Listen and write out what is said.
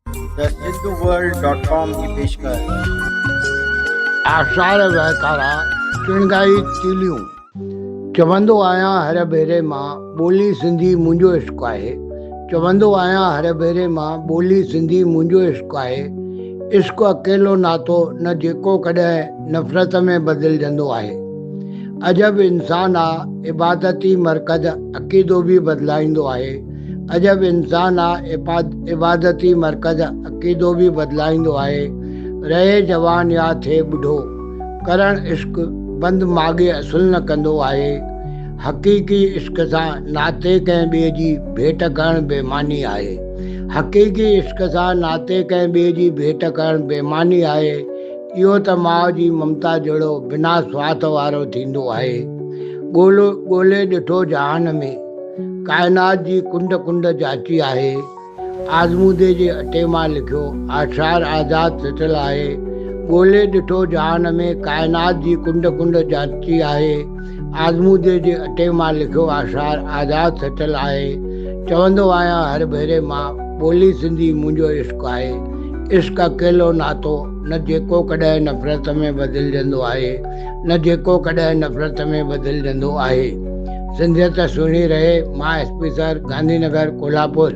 The Sindhu वर्ल्ड.com की पेशकश। आषाढ़ वहकारा चिणगाई चीलियूं चवंदो आहियां हर भेरे मां ॿोली सिंधी मुंहिंजो इश्क़ आहे। चवंदो आहियां हर भेरे मां ॿोली सिंधी मुंहिंजो इश्क़ आहे। इश्क़ अकेलो नातो न जेको कॾहिं नफ़रत में बदिलजंदो आहे। अजब इंसान आहे इबादती मर्कज़ अक़ीदो बि बदिलाईंदो आहे। अजब इंसान आहे इबादती मर्कज़ अक़ीदो बि बदिलाईंदो आहे। रहे जवान या थिए ॿुढो करण इश्क़ बंदि माॻे असुल न कंदो आहे। हक़ीक़ी इश्क़ सां नाते कंहिं ॿिए जी भेट करणु बेमानी आहे। हक़ीक़ी इश्क़ सां नाते कंहिं ॿिए जी भेट करणु बेमानी आहे। इहो त माउ जी ममता जहिड़ो बिना स्वार्थ वारो थींदो आहे। ॻोल्हे ॾिठो जहान में काइनात जी कुंड कुंड जाची आहे। आज़मूदे जे अटे मां लिखियो आशार आज़ाद सिटिल आहे। ॻोल्हे ॾिठो जहान में काइनात जी कुंड कुंड जाची आहे। आज़मूदे जे अटे मां लिखियो आशार आज़ाद सिटिल आहे। चवंदो आहियां हर भेरे मां ॿोली सिंधी मुंहिंजो इश्क़ आहे। इश्क़ अकेलो नातो न जेको कॾहिं नफ़रत में बदिलजंदो आहे। न जेको कॾहिं नफ़रत में बदिलजंदो आहे। सिंधियत सुहिणी रहे। मां SP सर, गांधीनगर, कोल्हापुर।